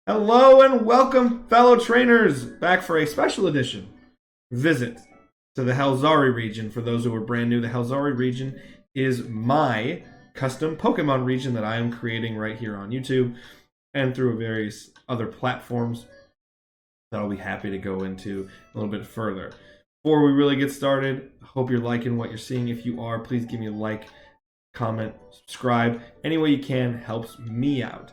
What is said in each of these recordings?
Hello and welcome, fellow trainers, back for a special edition visit to the Halzari region. For those who are brand new, the Halzari region is my custom Pokemon region that I am creating right here on YouTube and through various other platforms that I'll be happy to go into a little bit further. Before we really get started, I hope you're liking what you're seeing. If you are, please give me a like, comment, subscribe. Any way you can helps me out.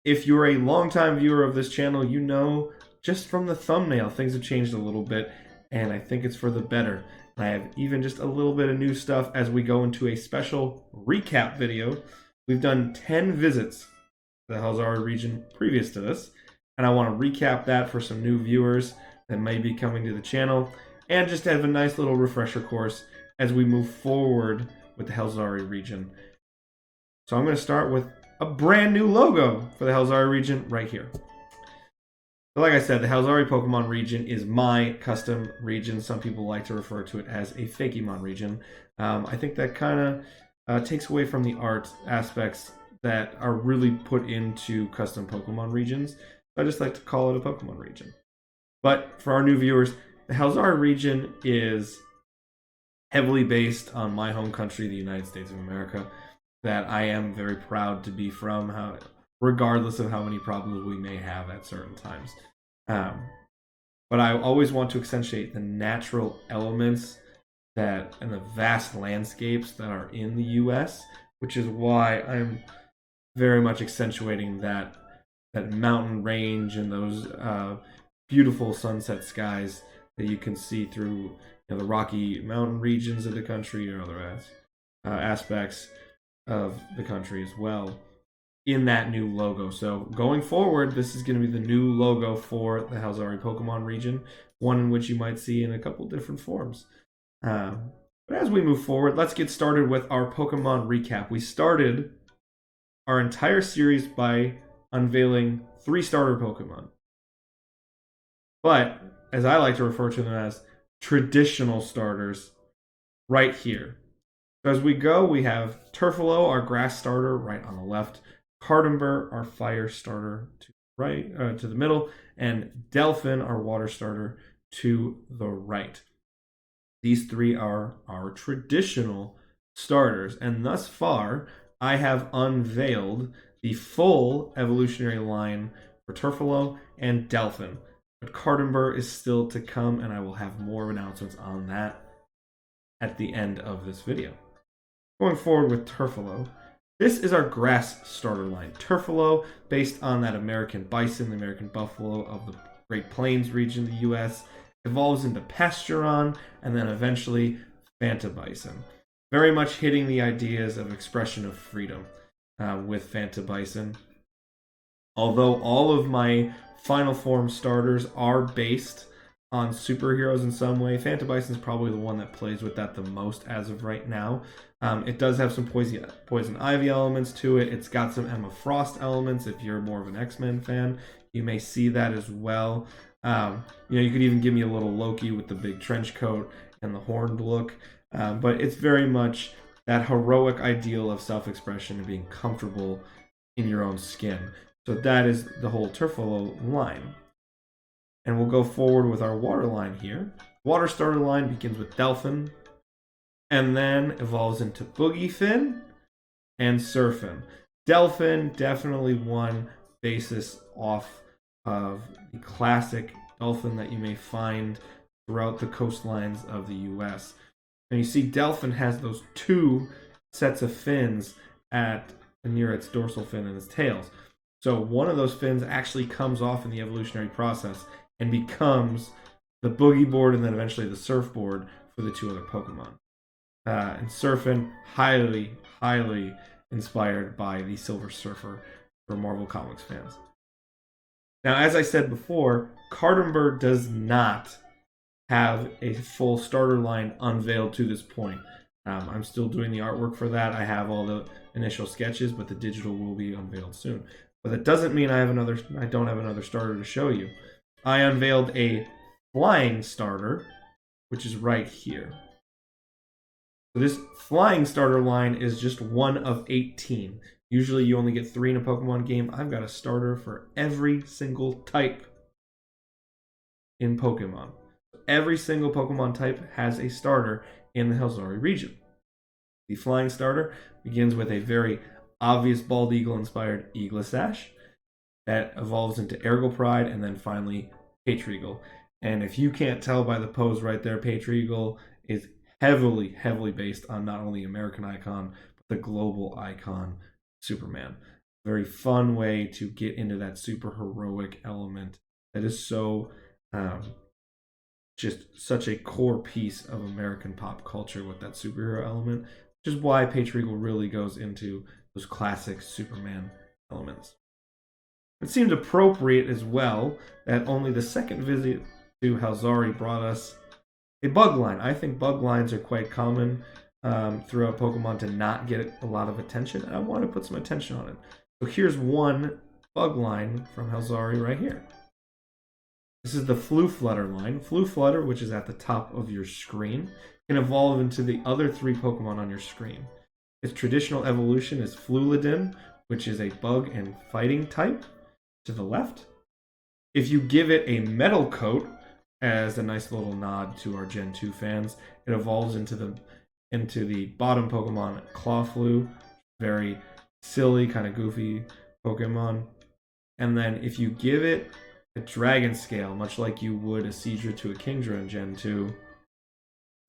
If you're a longtime viewer of this channel, you know just from the thumbnail, things have changed a little bit, and I think it's for the better. I have even just a little bit of new stuff as we go into a special recap video. We've done 10 visits to the Halzari region previous to this, and I want to recap that for some new viewers that may be coming to the channel, and just have a nice little refresher course as we move forward with the Halzari region. So I'm going to start with a brand new logo for the Halzari region right here. So like I said, the Halzari Pokemon region is my custom region. Some people like to refer to it as a Fakemon region. I think that kind of takes away from the art aspects that are really put into custom Pokemon regions. I just like to call it a Pokemon region. But for our new viewers, the Halzari region is heavily based on my home country, the United States of America, that I am very proud to be from, regardless of how many problems we may have at certain times. But I always want to accentuate the natural elements that and the vast landscapes that are in the U.S., which is why I'm very much accentuating that mountain range and those beautiful sunset skies that you can see through the Rocky Mountain regions of the country or other aspects of the country as well in that new logo. So going forward, this is going to be the new logo for the Halzari Pokemon region, one in which you might see in a couple different forms. But as we move forward, let's get started with our Pokemon recap. We started our entire series by unveiling 3 starter Pokemon. But, as I like to refer to them as traditional starters, right here. So as we go, we have Turfalo, our grass starter, right on the left. Cardamber, our fire starter, to the middle, and Delphin, our water starter, to the right. These 3 are our traditional starters, and thus far, I have unveiled the full evolutionary line for Turfalo and Delphin. But Cardamber is still to come, and I will have more announcements on that at the end of this video. Going forward with Turfalo, this is our grass starter line. Turfalo, based on that American bison, the American buffalo of the Great Plains region of the U.S., evolves into Pasturon, and then eventually Fanta Bison. Very much hitting the ideas of expression of freedom with Fanta Bison. Although all of my final form starters are based on superheroes in some way, Fanta Bison is probably the one that plays with that the most as of right now. It does have some Poison Ivy elements to it. It's got some Emma Frost elements. If you're more of an X-Men fan, you may see that as well. You could even give me a little Loki with the big trench coat and the horned look. But it's very much that heroic ideal of self-expression and being comfortable in your own skin. So that is the whole Turfalo line. And we'll go forward with our water line here. Water starter line begins with Delphin, and then evolves into Boogiefin and Surfin. Delphin definitely one basis off of the classic Dolphin that you may find throughout the coastlines of the US. And you see Delphin has those 2 sets of fins near its dorsal fin and its tails. So one of those fins actually comes off in the evolutionary process and becomes the boogie board and then eventually the surfboard for the 2 other Pokemon. And Surfin, highly, highly inspired by the Silver Surfer for Marvel Comics fans. Now, as I said before, Cardamber does not have a full starter line unveiled to this point. I'm still doing the artwork for that. I have all the initial sketches, but the digital will be unveiled soon. But that doesn't mean I don't have another starter to show you. I unveiled a flying starter, which is right here. So this flying starter line is just one of 18. Usually you only get 3 in a Pokemon game. I've got a starter for every single type in Pokemon. Every single Pokemon type has a starter in the Halzari region. The flying starter begins with a very obvious Bald Eagle inspired Eaglesash that evolves into Ergal Pride and then finally Patreagle. And if you can't tell by the pose right there, Patreagle is heavily based on not only American icon, but the global icon, Superman. Very fun way to get into that super heroic element that is so just such a core piece of American pop culture with that superhero element, which is why Patreagle really goes into those classic Superman elements. It seemed appropriate as well that only the second visit to Halzari brought us a bug line. I think bug lines are quite common throughout Pokemon to not get a lot of attention, and I want to put some attention on it. So here's one bug line from Halzari right here. This is the Flutter line. Flutter, which is at the top of your screen, can evolve into the other 3 Pokemon on your screen. Its traditional evolution is Flulidin, which is a bug and fighting type, to the left. If you give it a metal coat, as a nice little nod to our Gen 2 fans, it evolves into the bottom Pokemon, Clawflu, very silly, kind of goofy Pokemon. And then if you give it a Dragon Scale, much like you would a Seadra to a Kingdra in Gen 2,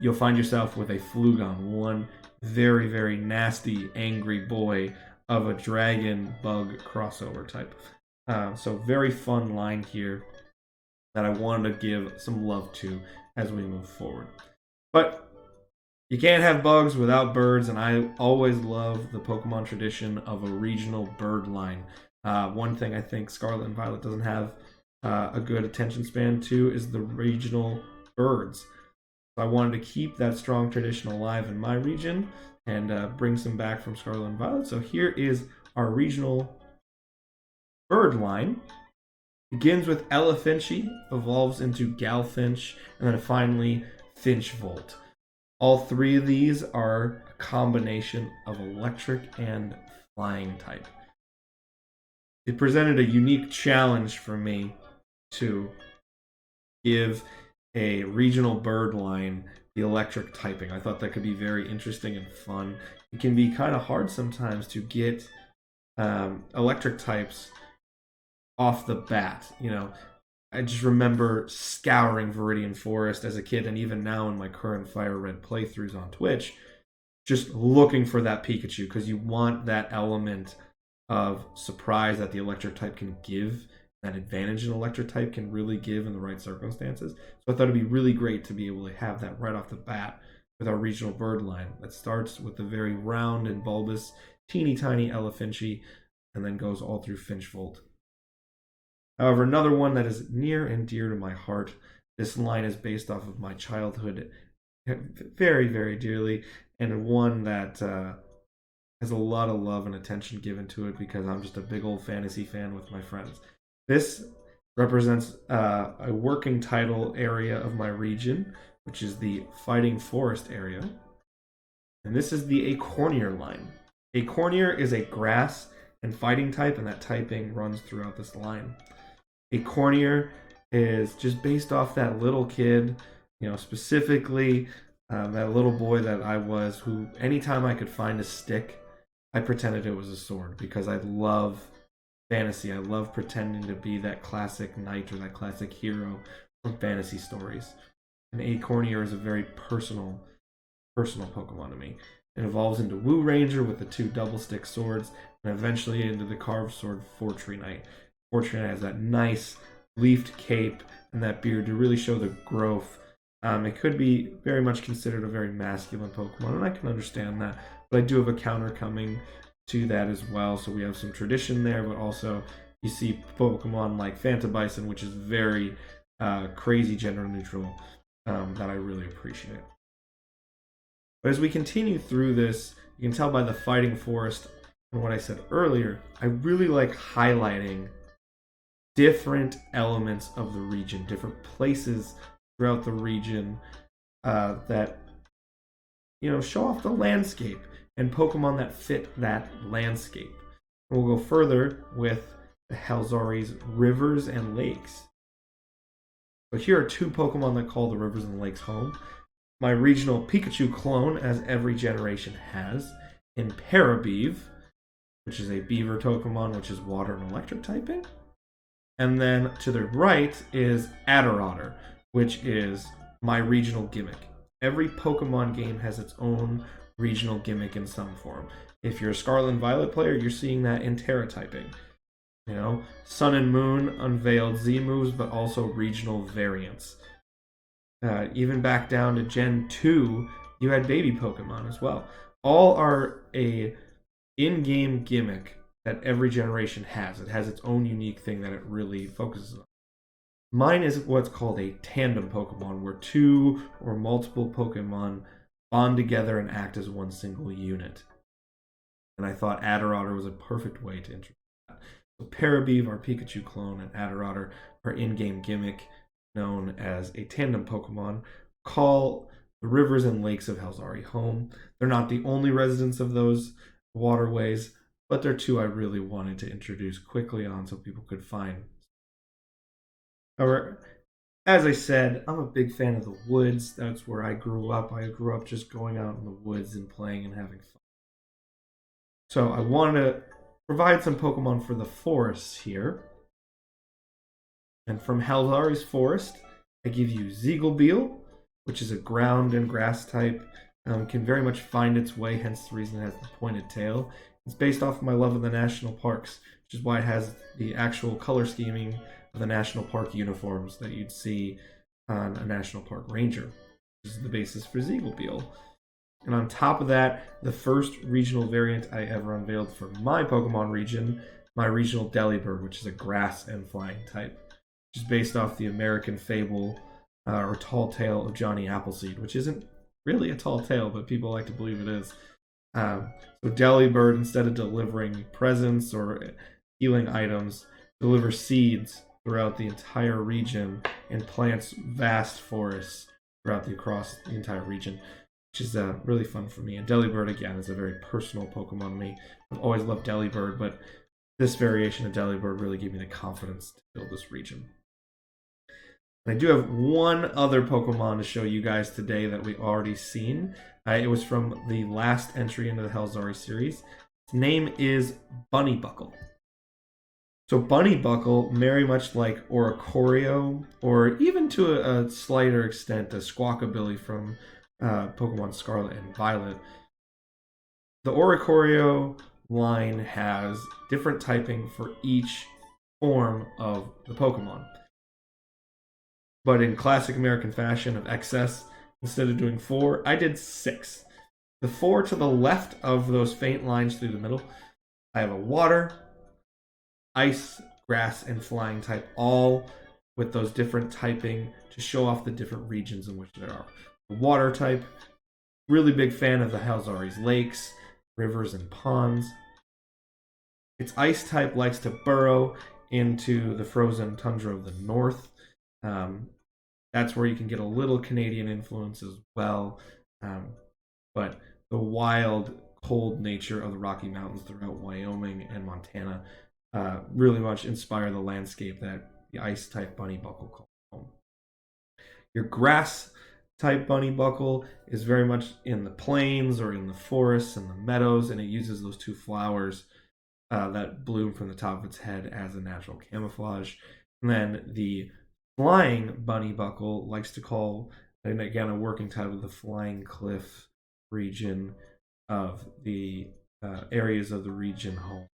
you'll find yourself with a Flugon, one very nasty, angry boy of a dragon bug crossover type. So very fun line here that I wanted to give some love to as we move forward. But you can't have bugs without birds, and I always love the Pokemon tradition of a regional bird line. One thing I think Scarlet and Violet doesn't have a good attention span to is the regional birds. So I wanted to keep that strong tradition alive in my region and bring some back from Scarlet and Violet. So here is our regional bird line. Begins with Elefinchi, evolves into Galfinch, and then finally Finchvolt. All 3 of these are a combination of electric and flying type. It presented a unique challenge for me to give a regional bird line the electric typing. I thought that could be very interesting and fun. It can be kind of hard sometimes to get electric types off the bat. I just remember scouring Viridian Forest as a kid, and even now in my current Fire Red playthroughs on Twitch, just looking for that Pikachu, because you want that element of surprise that the electric type can give, that advantage an electric type can really give in the right circumstances. So I thought it'd be really great to be able to have that right off the bat with our regional bird line that starts with the very round and bulbous, teeny tiny Elefinchi, and then goes all through Finchvolt. However, another one that is near and dear to my heart, this line is based off of my childhood very dearly, and one that has a lot of love and attention given to it because I'm just a big old fantasy fan with my friends. This represents a working title area of my region, which is the Fighting Forest area. And this is the Acornier line. Acornier is a grass and fighting type, and that typing runs throughout this line. Acornier is just based off that little kid, specifically that little boy that I was, who anytime I could find a stick, I pretended it was a sword because I love fantasy. I love pretending to be that classic knight or that classic hero from fantasy stories. And Acornier is a very personal Pokemon to me. It evolves into Woo Ranger with the 2 double stick swords, and eventually into the carved sword Fortree Knight. Fortree Knight has that nice leafed cape and that beard to really show the growth. It could be very much considered a very masculine Pokemon, and I can understand that. But I do have a counter coming to that as well. So we have some tradition there, but also you see Pokemon like Phantabison, which is very crazy gender neutral, that I really appreciate. But as we continue through this, you can tell by the Fighting Forest and what I said earlier, I really like highlighting different elements of the region, different places throughout the region that show off the landscape and Pokemon that fit that landscape. And we'll go further with the Halzari's Rivers and Lakes. So here are two Pokemon that call the rivers and lakes home. My regional Pikachu clone, as every generation has, in Parabeav, which is a beaver Pokemon, which is water and electric typing. And then to the right is Adderotter, which is my regional gimmick. Every Pokemon game has its own regional gimmick in some form. If you're a Scarlet and Violet player, you're seeing that in Terra typing. You know, Sun and Moon unveiled Z moves, but also regional variants. Even back down to Gen 2, you had baby Pokemon as well. All are a in-game gimmick that every generation has. It has its own unique thing that it really focuses on. Mine is what's called a tandem Pokemon, where two or multiple Pokemon bond together and act as one single unit. And I thought Adderotter was a perfect way to introduce that. So Parabeav, our Pikachu clone, and Adderotter, our in-game gimmick, known as a tandem Pokemon, call the rivers and lakes of Halzari home. They're not the only residents of those waterways, but they're two I really wanted to introduce quickly on so people could find. However, as I said, I'm a big fan of the woods. That's where I grew up. I grew up just going out in the woods and playing and having fun. So I wanted to provide some Pokemon for the forests here. And from Halzari's Forest, I give you Zeeglebeel, which is a ground and grass type. Can very much find its way, hence the reason it has the pointed tail. It's based off of my love of the national parks, which is why it has the actual color scheming of the national park uniforms that you'd see on a national park ranger, which is the basis for Zeeglebeel. And on top of that, the first regional variant I ever unveiled for my Pokemon region, my regional Delibird, which is a grass and flying type, which is based off the American fable or tall tale of Johnny Appleseed, which isn't really a tall tale, but people like to believe it is. So Delibird, instead of delivering presents or healing items, delivers seeds throughout the entire region and plants vast forests across the entire region, which is really fun for me. And Delibird, again, is a very personal Pokemon to me. I've always loved Delibird, but this variation of Delibird really gave me the confidence to build this region. I do have one other Pokemon to show you guys today that we've already seen. It was from the last entry into the Halzari series. Its name is Bunnybuckle. So Bunnybuckle, very much like Oricorio, or even to a slighter extent, a Squawkabilly from Pokemon Scarlet and Violet. The Oricorio line has different typing for each form of the Pokemon. But in classic American fashion of excess, instead of doing 4, I did 6. The 4 to the left of those faint lines through the middle, I have a water, ice, grass, and flying type, all with those different typing to show off the different regions in which there are. The water type, really big fan of the Halzari's lakes, rivers, and ponds. Its ice type likes to burrow into the frozen tundra of the north. That's where you can get a little Canadian influence as well. But the wild, cold nature of the Rocky Mountains throughout Wyoming and Montana really much inspire the landscape that the ice-type Bunnybuckle calls home. Your grass-type Bunnybuckle is very much in the plains or in the forests and the meadows, and it uses those 2 flowers that bloom from the top of its head as a natural camouflage. And then the flying Bunnybuckle likes to call, and again, a working title, the Flying Cliff region of the areas of the region home,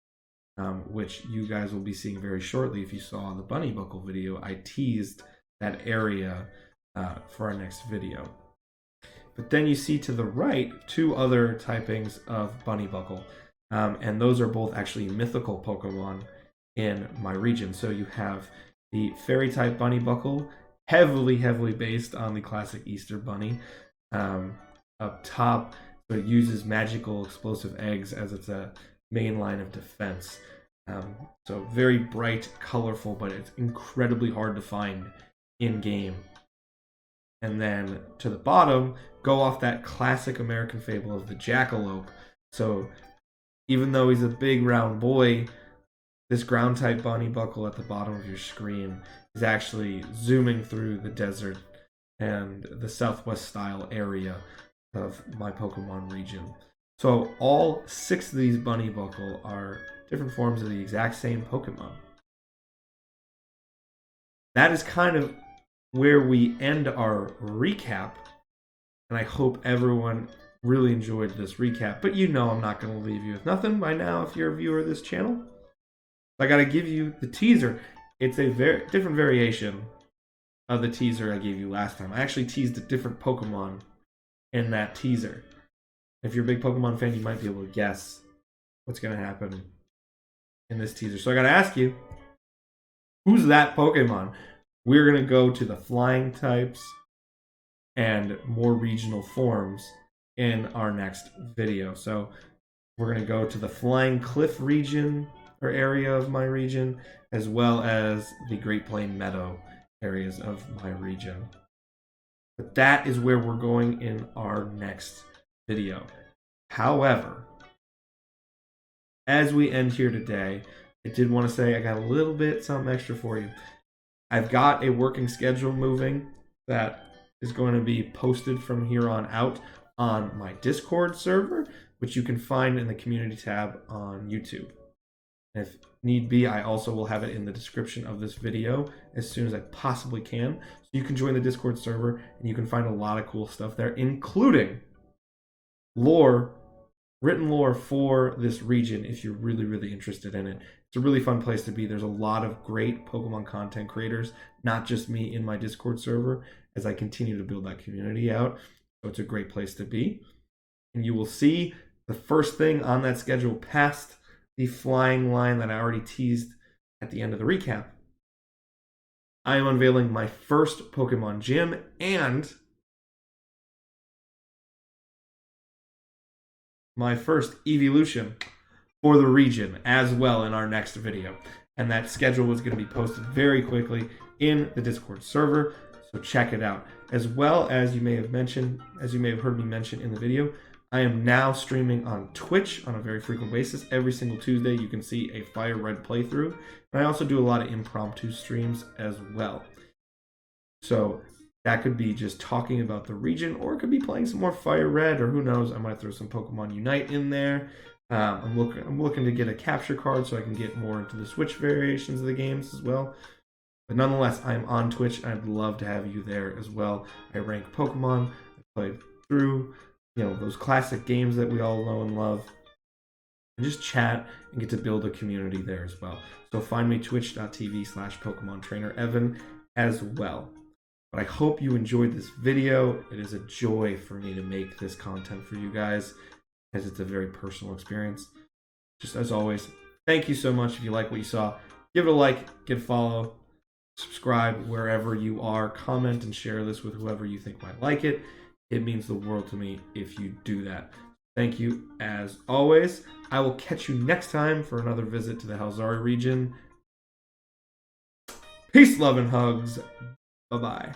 which you guys will be seeing very shortly. If you saw the Bunnybuckle video, I teased that area for our next video. But then you see to the right 2 other typings of Bunnybuckle, and those are both actually mythical Pokemon in my region. So you have the fairy type Bunnybuckle, heavily based on the classic Easter Bunny. Up top, so it uses magical explosive eggs as its main line of defense. So very bright, colorful, but it's incredibly hard to find in game. And then to the bottom, go off that classic American fable of the jackalope. So Even though he's a big round boy, this ground type bunny buckle at the bottom of your screen is actually zooming through the desert and the southwest style area of my Pokemon region. So all 6 of these bunny buckle are different forms of the exact same Pokemon. That is kind of where we end our recap, and I hope everyone really enjoyed this recap. But you know I'm not going to leave you with nothing by now if you're a viewer of this channel. I got to give you the teaser. It's a very different variation of the teaser I gave you last time. I actually teased a different Pokemon in that teaser. If you're a big Pokemon fan, you might be able to guess what's going to happen in this teaser. So I got to ask you, who's that Pokemon? We're going to go to the flying types and more regional forms in our next video. So we're going to go to the Flying Cliff region or area of my region, as well as the Great Plain Meadow areas of my region. But that is where we're going in our next video. However, as we end here today, I did want to say I got a little bit something extra for you. I've got a working schedule moving that is going to be posted from here on out on my Discord server, which you can find in the community tab on YouTube. And if need be, I also will have it in the description of this video as soon as I possibly can. So you can join the Discord server and you can find a lot of cool stuff there, including lore, written lore for this region if you're really, really interested in it. It's a really fun place to be. There's a lot of great Pokemon content creators, not just me in my Discord server, as I continue to build that community out. So it's a great place to be. And you will see the first thing on that schedule past the flying line that I already teased at the end of the recap. I am unveiling my first Pokemon gym and my first evolution for the region as well in our next video. And that schedule is going to be posted very quickly in the Discord server, so check it out. As well as you may have heard me mention in the video, I am now streaming on Twitch on a very frequent basis. Every single Tuesday you can see a Fire Red playthrough. And I also do a lot of impromptu streams as well. So that could be just talking about the region, or it could be playing some more Fire Red, or who knows, I might throw some Pokemon Unite in there. I'm looking to get a capture card so I can get more into the Switch variations of the games as well. But nonetheless, I'm on Twitch. I'd love to have you there as well. I rank Pokemon. I played through, those classic games that we all know and love. And just chat and get to build a community there as well. So find me twitch.tv/Pokemon Trainer Evan as well. But I hope you enjoyed this video. It is a joy for me to make this content for you guys, as it's a very personal experience. Just as always, thank you so much. If you like what you saw, give it a like, give a follow, subscribe wherever you are, comment and share this with whoever you think might like it. It means the world to me if you do that. Thank you as always. I will catch you next time for another visit to the Halzari region. Peace, love, and hugs. Bye-bye.